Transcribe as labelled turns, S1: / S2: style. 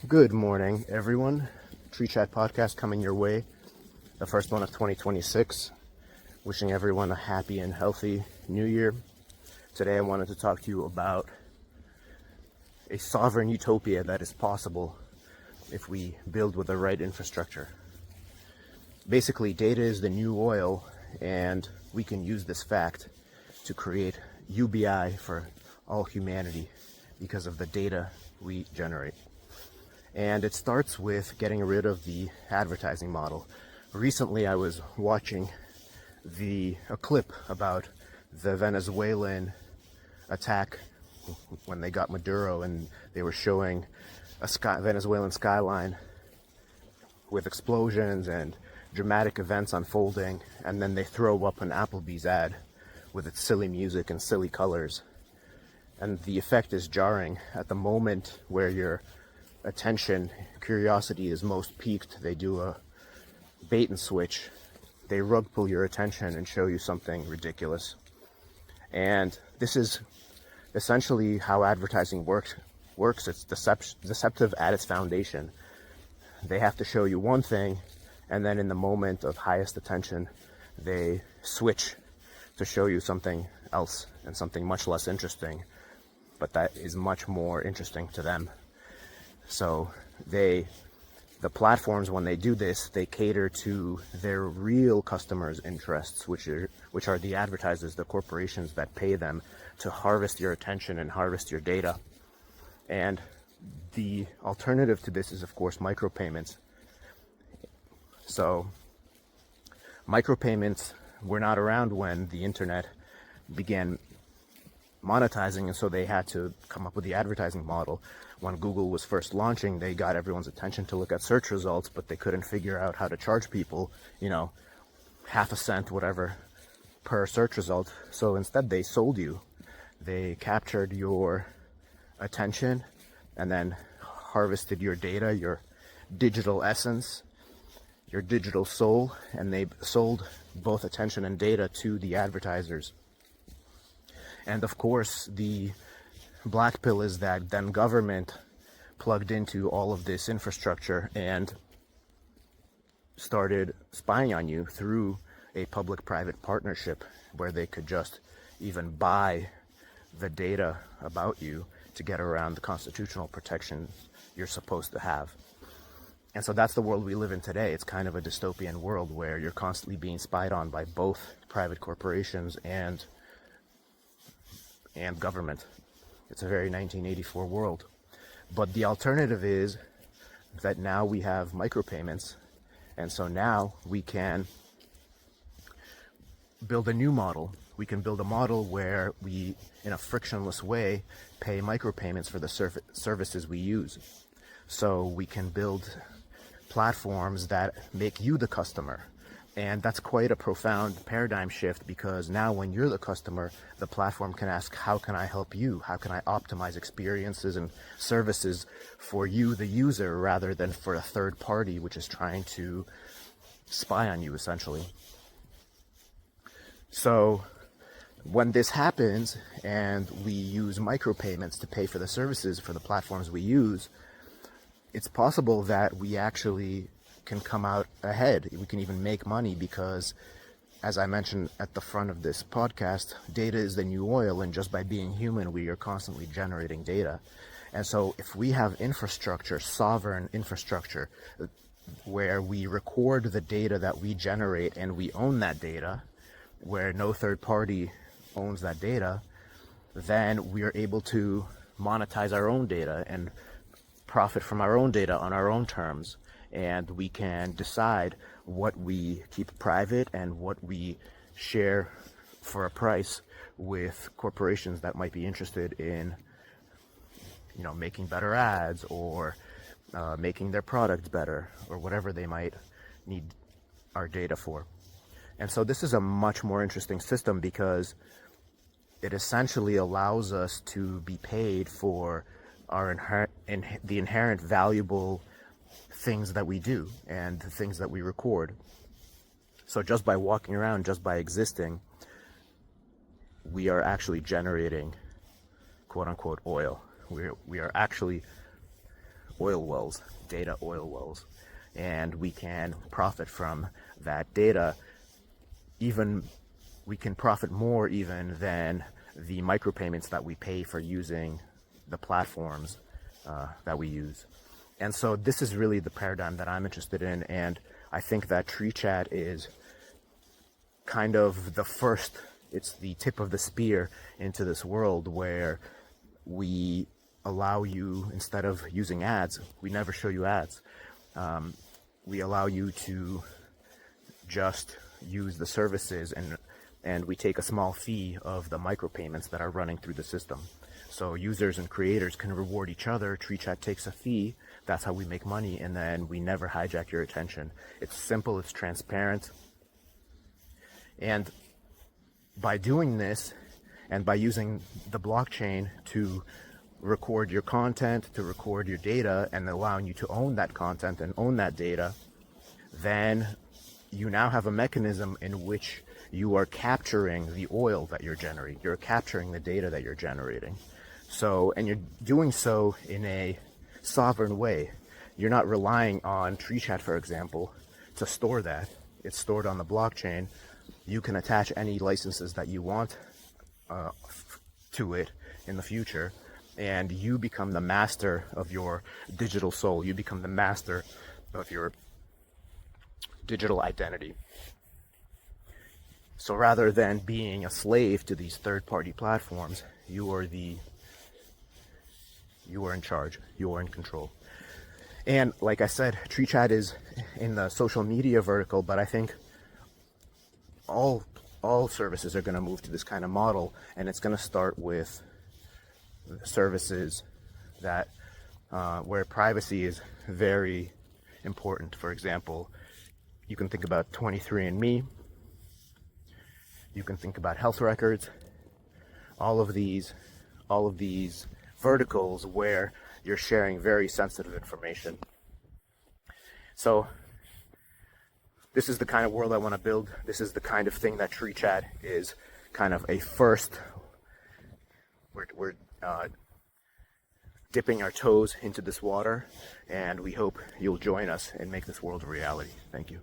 S1: Good morning, everyone. Tree Chat Podcast coming your way, the first one of 2026. Wishing everyone a happy and healthy new year. Today I wanted to talk to you about a sovereign utopia that is possible if we build with the right infrastructure. Basically, data is the new oil, and we can use this fact to create UBI for all humanity because of the data we generate. And it starts with getting rid of the advertising model. Recently, I was watching a clip about the Venezuelan attack when they got Maduro, and they were showing a Venezuelan skyline with explosions and dramatic events unfolding, and then they throw up an Applebee's ad with its silly music and silly colors. And the effect is jarring. At the moment where your attention, curiosity is most piqued, they do a bait and switch. They rug pull your attention and show you something ridiculous. And this is essentially how advertising works. It's deceptive at its foundation. They have to show you one thing, and then in the moment of highest attention, they switch to show you something else and something much less interesting, but that is much more interesting to them. So the platforms, when they do this, they cater to their real customers' interests, which are the advertisers, the corporations that pay them to harvest your attention and harvest your data. And the alternative to this is, of course, micropayments. So micropayments were not around when the internet began monetizing, and so they had to come up with the advertising model. When Google was first launching, they got everyone's attention to look at search results, but they couldn't figure out how to charge people, half a cent, whatever, per search result. So instead they sold you. They captured your attention and then harvested your data, your digital essence, your digital soul, and they sold both attention and data to the advertisers. And of course, the black pill is that then government plugged into all of this infrastructure and started spying on you through a public-private partnership where they could just even buy the data about you to get around the constitutional protections you're supposed to have. And so that's the world we live in today. It's kind of a dystopian world where you're constantly being spied on by both private corporations and government. It's a very 1984 world. But the alternative is that now we have micropayments, and so now we can build a new model. We can build a model where we, in a frictionless way, pay micropayments for the services we use. So we can build platforms that make you the customer. And that's quite a profound paradigm shift, because now when you're the customer, the platform can ask, how can I help you? How can I optimize experiences and services for you, the user, rather than for a third party, which is trying to spy on you, essentially. So when this happens and we use micropayments to pay for the services for the platforms we use, it's possible that we actually can come out ahead. We can even make money because, as I mentioned at the front of this podcast, data is the new oil, and just by being human, we are constantly generating data. And so if we have infrastructure, sovereign infrastructure, where we record the data that we generate and we own that data, where no third party owns that data, then we are able to monetize our own data and profit from our own data on our own terms. And we can decide what we keep private and what we share for a price with corporations that might be interested in, making better ads or making their products better or whatever they might need our data for. And so this is a much more interesting system because it essentially allows us to be paid for the inherent valuable things that we do and the things that we record. So just by walking around, just by existing, we are actually generating quote unquote oil. We are actually oil wells, data oil wells, and we can profit from that data. Even we can profit more even than the micropayments that we pay for using the platforms that we use. And so this is really the paradigm that I'm interested in, and I think that TreeChat is kind of the first, it's the tip of the spear into this world where we allow you, instead of using ads, we never show you ads. We allow you to just use the services, and we take a small fee of the micropayments that are running through the system. So users and creators can reward each other. TreeChat takes a fee. That's how we make money, and then we never hijack your attention. It's simple, it's transparent. And by doing this, and by using the blockchain to record your content, to record your data, and allowing you to own that content and own that data, then you now have a mechanism in which you are capturing the oil that you're generating. You're capturing the data that you're generating. So, and you're doing so in a sovereign way. You're not relying on TreeChat, for example, to store that. It's stored on the blockchain. You can attach any licenses that you want to it in the future, and you become the master of your digital soul. You become the master of your digital identity. So rather than being a slave to these third-party platforms, you are in charge, you are in control. And like I said, TreeChat is in the social media vertical, but I think all services are going to move to this kind of model, and it's going to start with services that where privacy is very important. For example, you can think about 23andMe, you can think about health records, all of these verticals where you're sharing very sensitive information. So this is the kind of world I want to build. This is the kind of thing that TreeChat is kind of a first. We're dipping our toes into this water, and we hope you'll join us and make this world a reality. Thank you.